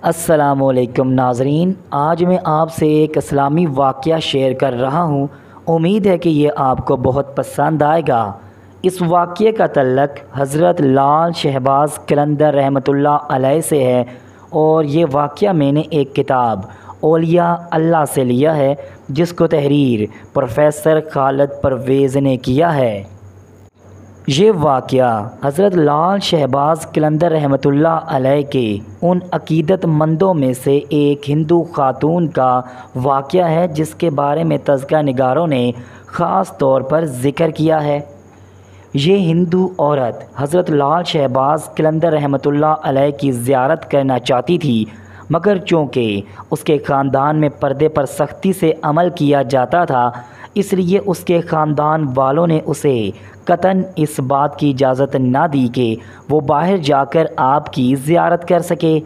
السلام علیکم ناظرین، آج میں آپ سے ایک اسلامی واقعہ شیئر کر رہا ہوں۔ امید ہے کہ یہ آپ کو بہت پسند آئے گا۔ اس واقعے کا تعلق حضرت لال شہباز قلندر رحمۃ اللہ علیہ سے ہے، اور یہ واقعہ میں نے ایک کتاب اولیاء اللہ سے لیا ہے، جس کو تحریر پروفیسر خالد پرویز نے کیا ہے۔ یہ واقعہ حضرت لال شہباز قلندر رحمۃ اللہ علیہ کے ان عقیدت مندوں میں سے ایک ہندو خاتون کا واقعہ ہے جس کے بارے میں تذکرہ نگاروں نے خاص طور پر ذکر کیا ہے۔ یہ ہندو عورت حضرت لال شہباز قلندر رحمۃ اللہ علیہ کی زیارت کرنا چاہتی تھی، مگر چونکہ اس کے خاندان میں پردے پر سختی سے عمل کیا جاتا تھا، اس لیے اس کے خاندان والوں نے اسے قطعاً اس بات کی اجازت نہ دی کہ وہ باہر جا کر آپ کی زیارت کر سکے۔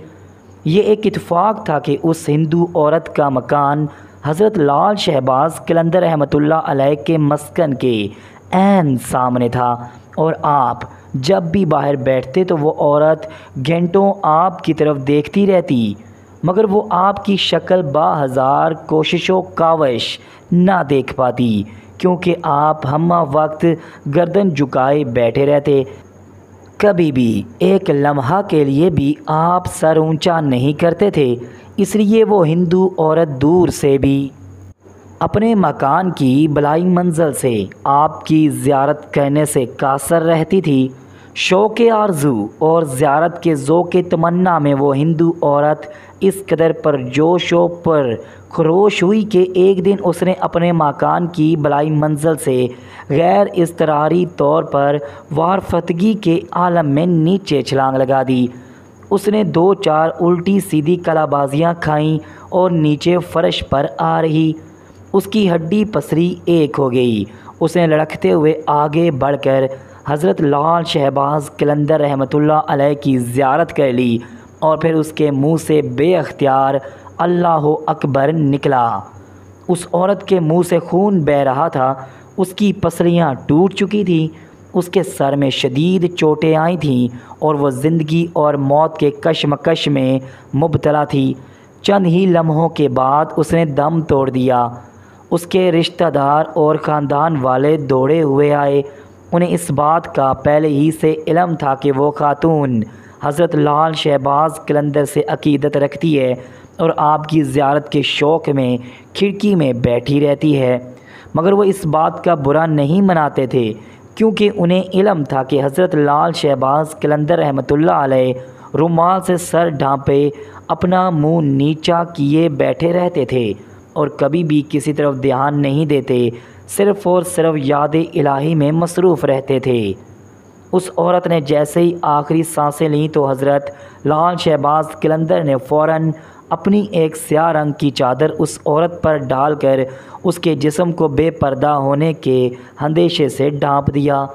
یہ ایک اتفاق تھا کہ اس ہندو عورت کا مکان حضرت لال شہباز قلندر رحمۃ اللہ علیہ کے مسکن کے عین سامنے تھا، اور آپ جب بھی باہر بیٹھتے تو وہ عورت گھنٹوں آپ کی طرف دیکھتی رہتی، مگر وہ آپ کی شکل با ہزار کوشش و کاوش نہ دیکھ پاتی، کیونکہ آپ ہمہ وقت گردن جھکائے بیٹھے رہتے۔ کبھی بھی ایک لمحہ کے لیے بھی آپ سر اونچا نہیں کرتے تھے، اس لیے وہ ہندو عورت دور سے بھی اپنے مکان کی بلائی منزل سے آپ کی زیارت کرنے سے قاصر رہتی تھی۔ شوق آرزو اور زیارت کے ذوق تمنا میں وہ ہندو عورت اس قدر پرجوش و پر خروش ہوئی کہ ایک دن اس نے اپنے مکان کی بلائی منزل سے غیر اضطراری طور پر وارفتگی کے عالم میں نیچے چھلانگ لگا دی۔ اس نے 2-4 الٹی سیدھی کلابازیاں کھائیں اور نیچے فرش پر آ رہی اس کی ہڈی پسری ایک ہو گئی۔ اس نے لڑکتے ہوئے آگے بڑھ کر حضرت لال شہباز قلندر رحمۃ اللہ علیہ کی زیارت کر لی، اور پھر اس کے منہ سے بے اختیار اللہ اکبر نکلا۔ اس عورت کے منہ سے خون بہہ رہا تھا، اس کی پسلیاں ٹوٹ چکی تھیں، اس کے سر میں شدید چوٹیں آئی تھیں، اور وہ زندگی اور موت کے کشمکش میں مبتلا تھی۔ چند ہی لمحوں کے بعد اس نے دم توڑ دیا۔ اس کے رشتہ دار اور خاندان والے دوڑے ہوئے آئے۔ انہیں اس بات کا پہلے ہی سے علم تھا کہ وہ خاتون حضرت لال شہباز قلندر سے عقیدت رکھتی ہے اور آپ کی زیارت کے شوق میں کھڑکی میں بیٹھی رہتی ہے، مگر وہ اس بات کا برا نہیں مناتے تھے، کیونکہ انہیں علم تھا کہ حضرت لال شہباز قلندر رحمۃ اللہ علیہ رومال سے سر ڈھانپے اپنا منہ نیچا کیے بیٹھے رہتے تھے اور کبھی بھی کسی طرف دھیان نہیں دیتے، صرف اور صرف یاد الہی میں مصروف رہتے تھے۔ اس عورت نے جیسے ہی آخری سانسیں لیں تو حضرت لال شہباز قلندر نے فوراً اپنی ایک سیاہ رنگ کی چادر اس عورت پر ڈال کر اس کے جسم کو بے پردہ ہونے کے اندیشے سے ڈھانپ دیا۔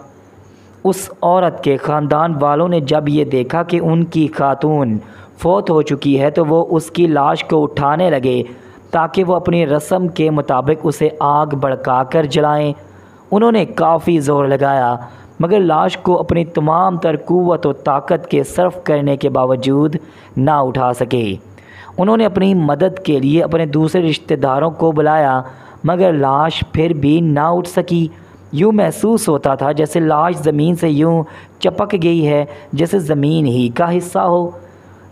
اس عورت کے خاندان والوں نے جب یہ دیکھا کہ ان کی خاتون فوت ہو چکی ہے تو وہ اس کی لاش کو اٹھانے لگے تاکہ وہ اپنی رسم کے مطابق اسے آگ بھڑکا کر جلائیں۔ انہوں نے کافی زور لگایا، مگر لاش کو اپنی تمام تر قوت و طاقت کے صرف کرنے کے باوجود نہ اٹھا سکے۔ انہوں نے اپنی مدد کے لیے اپنے دوسرے رشتہ داروں کو بلایا، مگر لاش پھر بھی نہ اٹھ سکی۔ یوں محسوس ہوتا تھا جیسے لاش زمین سے یوں چپک گئی ہے جیسے زمین ہی کا حصہ ہو۔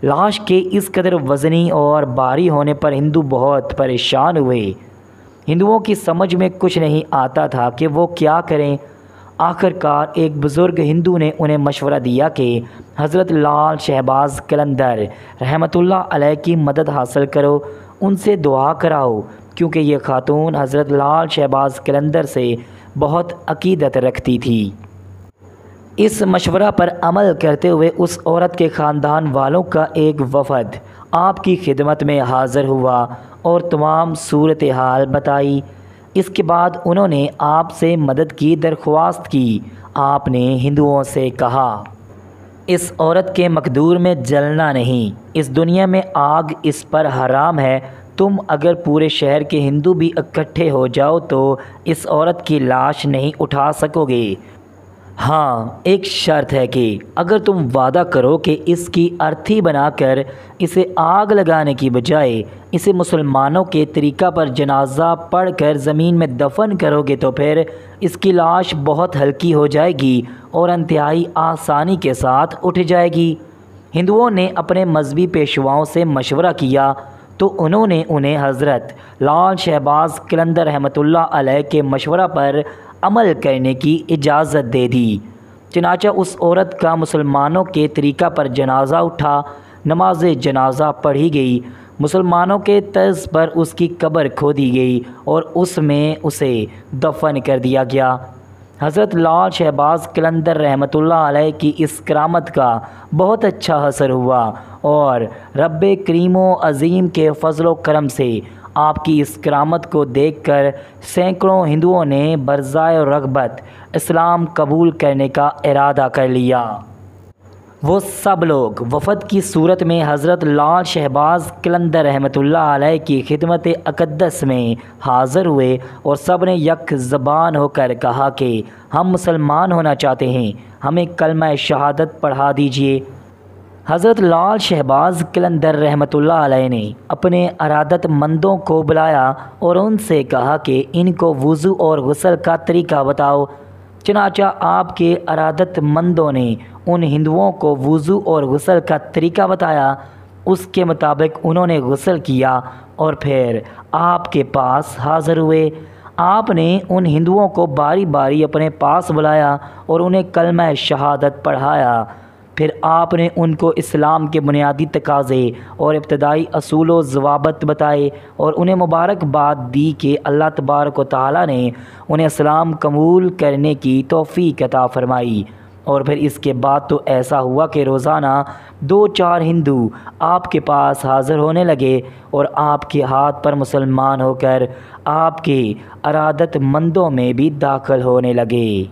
لاش کے اس قدر وزنی اور بھاری ہونے پر ہندو بہت پریشان ہوئے۔ ہندوؤں کی سمجھ میں کچھ نہیں آتا تھا کہ وہ کیا کریں۔ آخرکار ایک بزرگ ہندو نے انہیں مشورہ دیا کہ حضرت لال شہباز قلندر رحمۃ اللہ علیہ کی مدد حاصل کرو، ان سے دعا کراؤ، کیونکہ یہ خاتون حضرت لال شہباز قلندر سے بہت عقیدت رکھتی تھی۔ اس مشورہ پر عمل کرتے ہوئے اس عورت کے خاندان والوں کا ایک وفد آپ کی خدمت میں حاضر ہوا اور تمام صورتحال بتائی۔ اس کے بعد انہوں نے آپ سے مدد کی درخواست کی۔ آپ نے ہندوؤں سے کہا، اس عورت کے مقدور میں جلنا نہیں، اس دنیا میں آگ اس پر حرام ہے۔ تم اگر پورے شہر کے ہندو بھی اکٹھے ہو جاؤ تو اس عورت کی لاش نہیں اٹھا سکو گے۔ ہاں، ایک شرط ہے کہ اگر تم وعدہ کرو کہ اس کی ارتھی بنا کر اسے آگ لگانے کی بجائے اسے مسلمانوں کے طریقہ پر جنازہ پڑھ کر زمین میں دفن کرو گے تو پھر اس کی لاش بہت ہلکی ہو جائے گی اور انتہائی آسانی کے ساتھ اٹھ جائے گی۔ ہندوؤں نے اپنے مذہبی پیشواؤں سے مشورہ کیا تو انہوں نے انہیں حضرت لال شہباز قلندر رحمۃ اللہ علیہ کے مشورہ پر عمل کرنے کی اجازت دے دی۔ چنانچہ اس عورت کا مسلمانوں کے طریقہ پر جنازہ اٹھا، نماز جنازہ پڑھی گئی، مسلمانوں کے طرز پر اس کی قبر کھودی گئی اور اس میں اسے دفن کر دیا گیا۔ حضرت لال شہباز قلندر رحمۃ اللہ علیہ کی اس کرامت کا بہت اچھا اثر ہوا اور رب کریم و عظیم کے فضل و کرم سے آپ کی اس کرامت کو دیکھ کر سینکڑوں ہندوؤں نے برزائے رغبت اسلام قبول کرنے کا ارادہ کر لیا۔ وہ سب لوگ وفد کی صورت میں حضرت لال شہباز قلندر رحمۃ اللہ علیہ کی خدمت اقدس میں حاضر ہوئے اور سب نے یک زبان ہو کر کہا کہ ہم مسلمان ہونا چاہتے ہیں، ہمیں کلمہ شہادت پڑھا دیجیے۔ حضرت لال شہباز قلندر رحمۃ اللہ علیہ نے اپنے ارادت مندوں کو بلایا اور ان سے کہا کہ ان کو وضو اور غسل کا طریقہ بتاؤ۔ چنانچہ آپ کے ارادت مندوں نے ان ہندوؤں کو وضو اور غسل کا طریقہ بتایا۔ اس کے مطابق انہوں نے غسل کیا اور پھر آپ کے پاس حاضر ہوئے۔ آپ نے ان ہندوؤں کو باری باری اپنے پاس بلایا اور انہیں کلمہ شہادت پڑھایا۔ پھر آپ نے ان کو اسلام کے بنیادی تقاضے اور ابتدائی اصول و ضوابط بتائے اور انہیں مبارکباد دی کہ اللہ تبارک و تعالیٰ نے انہیں اسلام قبول کرنے کی توفیق عطا فرمائی۔ اور پھر اس کے بعد تو ایسا ہوا کہ روزانہ 2-4 ہندو آپ کے پاس حاضر ہونے لگے اور آپ کے ہاتھ پر مسلمان ہو کر آپ کے ارادت مندوں میں بھی داخل ہونے لگے۔